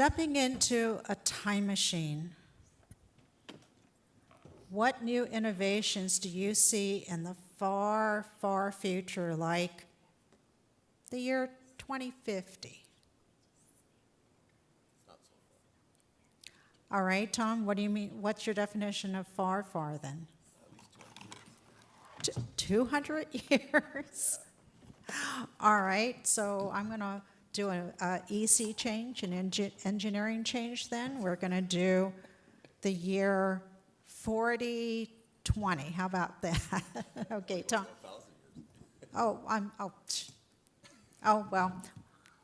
Stepping into a time machine, what new innovations do you see in the far, far future, like the year 2050? All right, Tom, what do you mean? What's your definition of far, far then? 200 years? All right, so I'm going to do an EC change, an engineering change then. We're going to do the year 4020. How about that? Okay, Tom. Oh, well,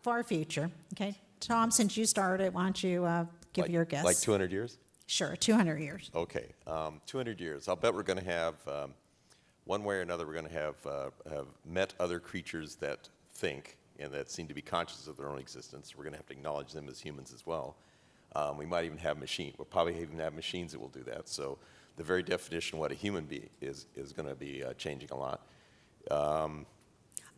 far future. Okay, Tom, since you started, why don't you give your guess? Like 200 years? Sure, 200 years. Okay, 200 years. I'll bet we're going to have, one way or another, we're going to have met other creatures that think and that seem to be conscious of their own existence. We're going to have to acknowledge them as humans as well. We might even have machines. We'll probably even have machines that will do that. So the very definition of what a human being is going to be changing a lot.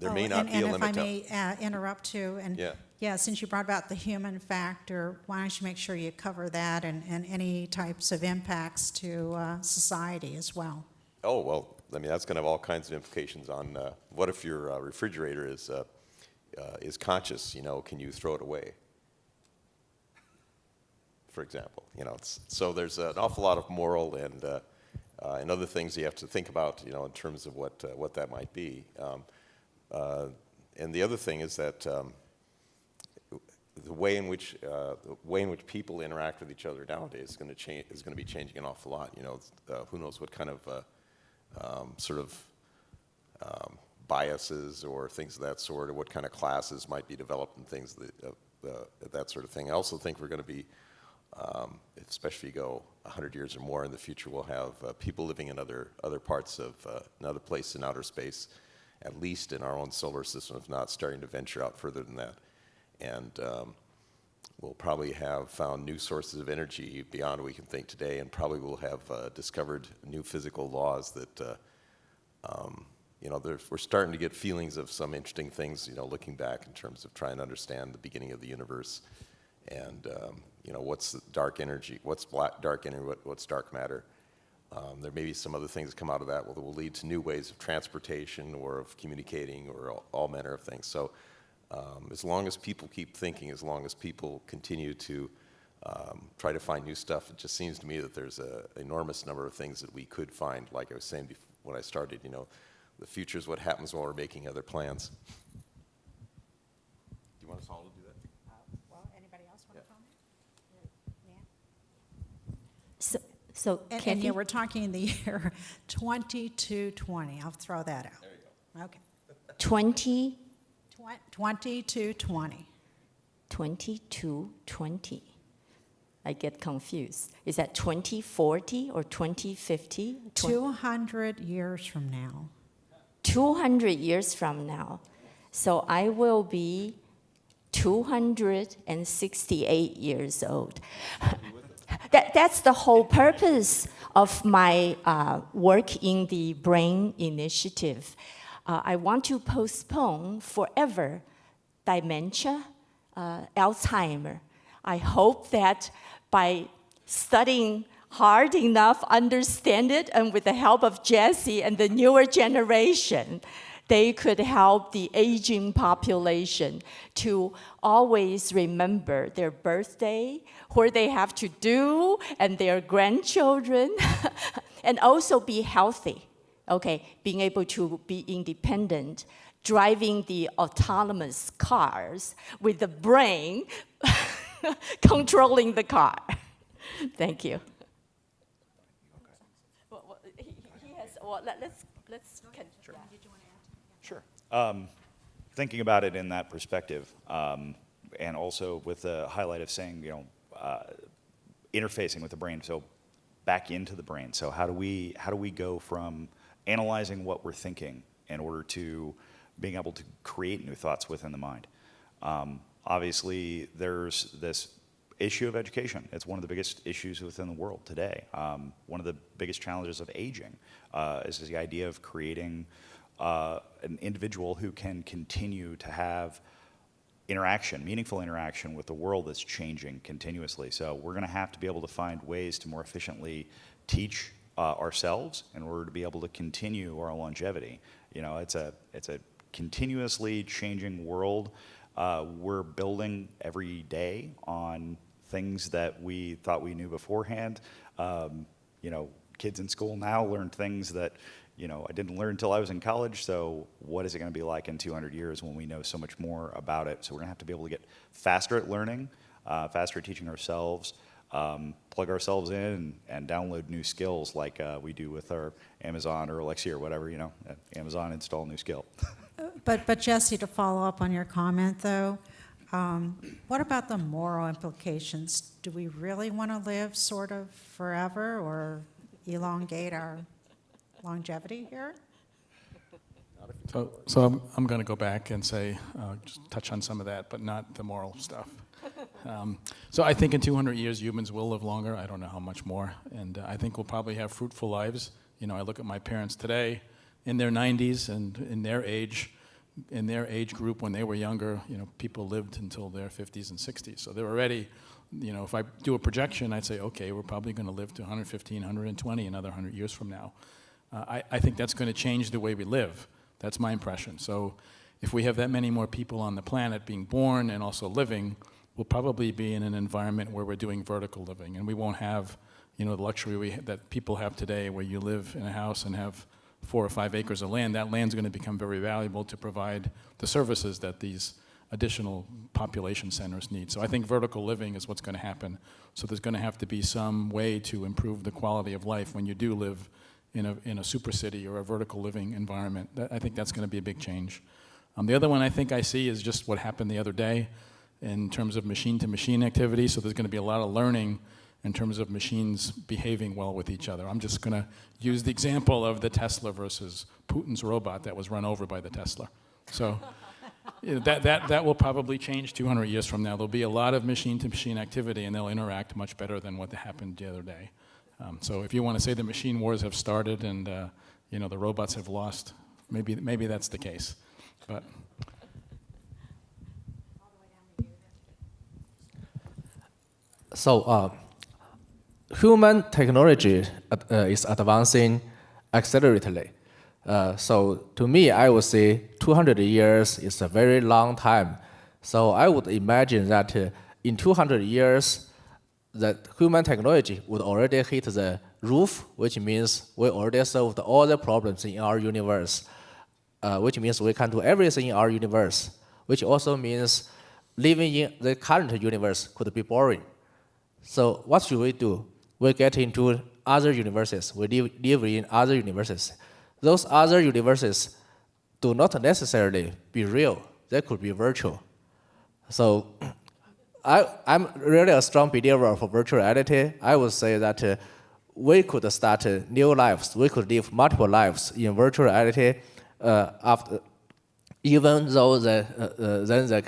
There may not be a limit. And if I may interrupt too, and yeah, since you brought about the human factor, why don't you make sure you cover that and any types of impacts to society as well? Oh, well, I mean, that's going to have all kinds of implications on what if your refrigerator is conscious, you know, can you throw it away? For example, you know, so there's an awful lot of moral and other things you have to think about, you know, in terms of what that might be. And the other thing is that the way in which people interact with each other nowadays is going to be changing an awful lot. You know, who knows what kind of sort of biases or things of that sort, or what kind of classes might be developed and things that sort of thing. I also think we're going to be, especially if you go 100 years or more in the future, we'll have people living in other parts of another place in outer space, at least in our own solar system, if not starting to venture out further than that. And we'll probably have found new sources of energy beyond what we can think today, and probably will have discovered new physical laws that, you know, we're starting to get feelings of some interesting things, you know, looking back in terms of trying to understand the beginning of the universe and, you know, what's dark energy, what's dark energy, what's dark matter. There may be some other things that come out of that that will lead to new ways of transportation or of communicating or all manner of things. So as long as people keep thinking, as long as people continue to try to find new stuff, it just seems to me that there's an enormous number of things that we could find. Like I was saying before, when I started, you know, the future is what happens while we're making other plans. Do you want us all to do that? Well, anybody else want to comment? So And yeah, we're talking the year 2220. I'll throw that out. There you go. Okay. 2220. 2220. I get confused. Is that 2040 or 2050? 200 years from now. 200 years from now. So I will be 268 years old. That's the whole purpose of my work in the Brain Initiative. I want to postpone forever dementia, Alzheimer. I hope that by studying hard enough, understand it, and with the help of Jesse and the newer generation, they could help the aging population to always remember their birthday, what they have to do, and their grandchildren, and also be healthy, okay? Being able to be independent, driving the autonomous cars with the brain controlling the car. Thank you. Let's Sure. Sure. Thinking about it in that perspective, and also with the highlight of saying, you know, interfacing with the brain, so back into the brain. So how do we go from analyzing what we're thinking in order to being able to create new thoughts within the mind? Obviously, there's this issue of education. It's one of the biggest issues within the world today. One of the biggest challenges of aging is the idea of creating an individual who can continue to have interaction, meaningful interaction with the world that's changing continuously. So we're going to have to be able to find ways to more efficiently teach ourselves in order to be able to continue our longevity. You know, it's a continuously changing world. We're building every day on things that we thought we knew beforehand. You know, kids in school now learn things that, you know, I didn't learn until I was in college, so what is it going to be like in 200 years when we know so much more about it? So we're going to have to be able to get faster at learning, faster at teaching ourselves, plug ourselves in and download new skills like we do with our Amazon or Alexia or whatever, you know, Amazon install new skill. But Jesse, to follow up on your comment, though, what about the moral implications? Do we really want to live sort of forever or elongate our longevity here? So I'm going to go back and say, just touch on some of that, but not the moral stuff. So I think in 200 years, humans will live longer. I don't know how much more. And I think we'll probably have fruitful lives. You know, I look at my parents today in their 90s and in their age group when they were younger, you know, people lived until their 50s and 60s. So they're already, you know, if I do a projection, I'd say, okay, we're probably going to live to 115, 120 another 100 years from now. I think that's going to change the way we live. That's my impression. So if we have that many more people on the planet being born and also living, we'll probably be in an environment where we're doing vertical living, and we won't have, you know, the luxury that people have today where you live in a house and have 4 or 5 acres of land. That land's going to become very valuable to provide the services that these additional population centers need. So I think vertical living is what's going to happen. So there's going to have to be some way to improve the quality of life when you do live in a super city or a vertical living environment. I think that's going to be a big change. The other one I think I see is just what happened the other day in terms of machine-to-machine activity. So there's going to be a lot of learning in terms of machines behaving well with each other. I'm just going to use the example of the Tesla versus Putin's robot that was run over by the Tesla. So you know, that will probably change 200 years from now. There'll be a lot of machine-to-machine activity, and they'll interact much better than what happened the other day. So if you want to say the machine wars have started and you know, the robots have lost, maybe that's the case. But so human technology is advancing acceleratedly. So to me, I would say 200 years is a very long time. So I would imagine that in 200 years, that human technology would already hit the roof, which means we already solved all the problems in our universe, which means we can do everything in our universe, which also means living in the current universe could be boring. So what should we do? We get into other universes. We live in other universes. Those other universes do not necessarily be real. They could be virtual. So I'm really a strong believer of virtual reality. I would say that we could start new lives. We could live multiple lives in virtual reality after, even though then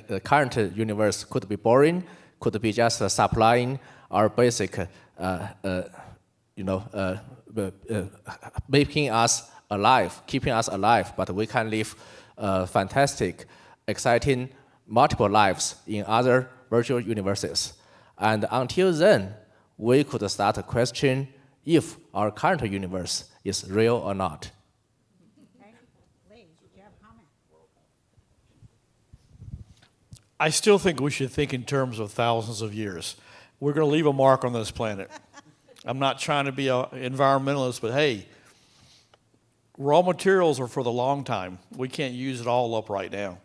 the current universe could be boring, could be just supplying our basic, making us alive, keeping us alive, but we can live fantastic, exciting, multiple lives in other virtual universes. And until then, we could start to question if our current universe is real or not. Okay. Lee, did you have a comment? I still think we should think in terms of thousands of years. We're going to leave a mark on this planet. I'm not trying to be an environmentalist, but hey, raw materials are for the long time. We can't use it all up right now.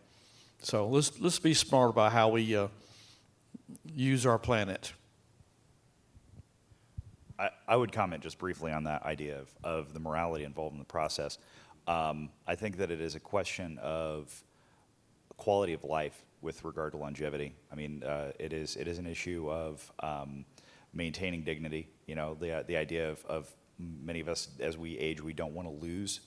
So let's be smart about how we use our planet. I would comment just briefly on that idea of the morality involved in the process. I think that it is a question of quality of life with regard to longevity. I mean, it is an issue of maintaining dignity. You know, the idea of many of us, as we age, we don't want to lose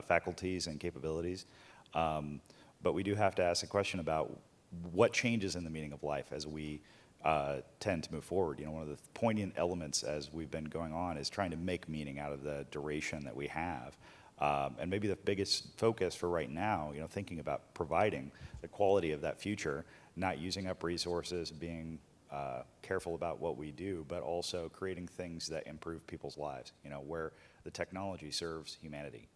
faculties and capabilities. But we do have to ask the question about what changes in the meaning of life as we tend to move forward. You know, one of the poignant elements as we've been going on is trying to make meaning out of the duration that we have. And maybe the biggest focus for right now, you know, thinking about providing the quality of that future not using up resources, being careful about what we do, but also creating things that improve people's lives, you know, where the technology serves humanity.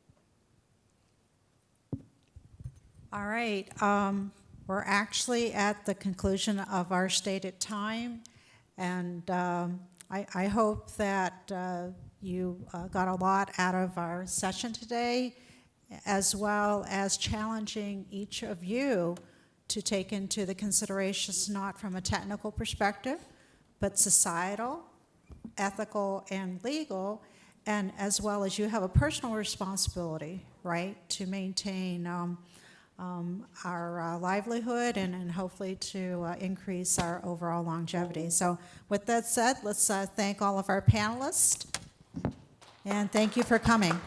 All right, we're actually at the conclusion of our stated time, and I hope that you got a lot out of our session today, as well as challenging each of you to take into the considerations not from a technical perspective, but societal, ethical, and legal, and as well as you have a personal responsibility, right, to maintain our livelihood and hopefully to increase our overall longevity. So with that said, let's thank all of our panelists, and thank you for coming.